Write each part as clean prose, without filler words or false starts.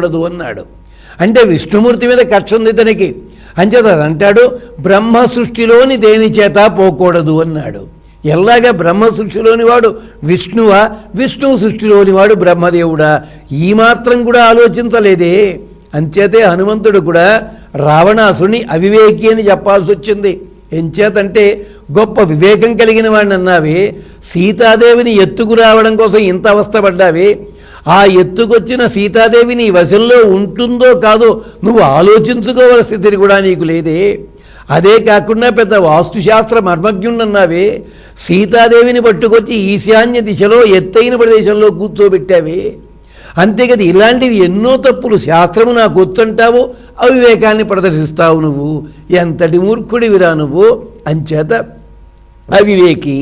అన్నాడు. అంటే విష్ణుమూర్తి మీద కక్ష ఉంది తనకి. అంచేత అంటాడు బ్రహ్మ సృష్టిలోని దేని చేత పోకూడదు అన్నాడు. ఎలాగా బ్రహ్మ సృష్టిలోని వాడు విష్ణువా, విష్ణువు సృష్టిలోని వాడు బ్రహ్మదేవుడా? ఈ మాత్రం కూడా ఆలోచించలేదే. అంచేతే హనుమంతుడు కూడా రావణాసుని అవివేకి అని చెప్పాల్సి వచ్చింది. ఎంచేతంటే గొప్ప వివేకం కలిగిన వాడిని అన్నావే, సీతాదేవిని ఎత్తుకు రావడం కోసం ఇంత అవస్థపడ్డావే, ఆ ఎత్తుకొచ్చిన సీతాదేవి నీ వశంలో ఉంటుందో కాదో నువ్వు ఆలోచించుకోవలసిన స్థితి కూడా నీకు లేదే. అదే కాకుండా పెద్ద వాస్తుశాస్త్ర మర్మజ్ఞుడన్నావే, సీతాదేవిని పట్టుకొచ్చి ఈశాన్య దిశలో ఎత్తైన ప్రదేశంలో కూర్చోబెట్టావే. అంతేకది ఇలాంటివి ఎన్నో తప్పులు శాస్త్రము నాకు గుర్తుంటావు, అవివేకాన్ని ప్రదర్శిస్తావు. నువ్వు ఎంతటి మూర్ఖుడివిరా నువ్వు. అంచేత అవివేకి.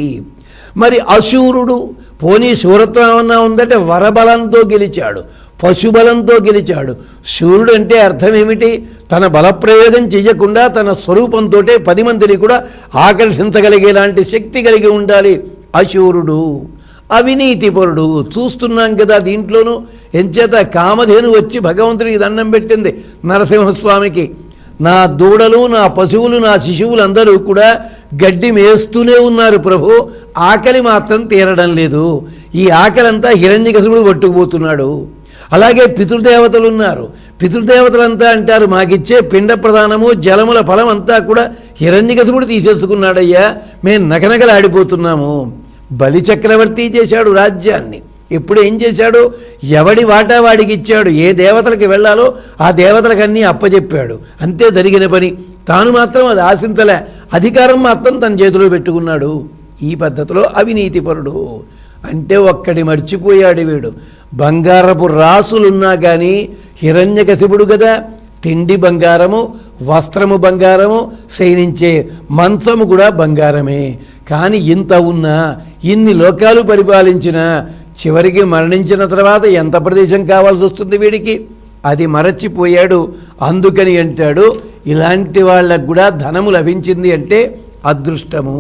మరి అశూరుడు, పోనీ శూరత్వం ఏమన్నా ఉందంటే వరబలంతో గెలిచాడు, పశుబలంతో గెలిచాడు. శూరుడు అంటే అర్థం ఏమిటి? తన బలప్రయోగం చేయకుండా తన స్వరూపంతో 10 మందిని కూడా ఆకర్షించగలిగేలాంటి శక్తి కలిగి ఉండాలి అశూరుడు. అవినీతిపరుడు. చూస్తున్నాం కదా దీంట్లోనూ. ఎంచేత కామధేను వచ్చి భగవంతుడికి దండం పెట్టింది నరసింహస్వామికి. నా దూడలు, నా పశువులు, నా శిశువులందరూ కూడా గడ్డి మేస్తూనే ఉన్నారు ప్రభు, ఆకలి మాత్రం తీరడం లేదు. ఈ ఆకలంతా హిరణ్యకశిపుడు పట్టుకుపోతున్నాడు. అలాగే పితృదేవతలు ఉన్నారు. పితృదేవతలంతా అంటారు మాకిచ్చే పిండ ప్రదానము జలముల ఫలం అంతా కూడా హిరణ్యకశిపుడు తీసేసుకున్నాడయ్యా, మేము నగనగలాడిపోతున్నాము. బలిచక్రవర్తి చేశాడు రాజ్యాన్ని. ఇప్పుడు ఏం చేశాడు? ఎవడి వాటా వాడికి ఇచ్చాడు. ఏ దేవతలకి వెళ్ళాలో ఆ దేవతలకన్నీ అప్పచెప్పాడు. అంతే జరిగిన పని. తాను మాత్రం అది ఆశించలే, అధికారం మాత్రం తన చేతిలో పెట్టుకున్నాడు. ఈ పద్ధతిలో అవినీతిపరుడు. అంటే ఒక్కడి మర్చిపోయాడు వీడు. బంగారపు రాసులున్నా కానీ హిరణ్యకశిపుడు కదా, తిండి బంగారము, వస్త్రము బంగారము, శయనించే మంచము కూడా బంగారమే. కానీ ఇంత ఉన్నా, ఇన్ని లోకాలు పరిపాలించిన చివరికి మరణించిన తర్వాత ఎంత ప్రదేశం కావాల్సి వస్తుంది వీడికి? అది మరచిపోయాడు. అందుకని అంటాడు ఇలాంటి వాళ్ళకు కూడా ధనము లభించింది అంటే అదృష్టము.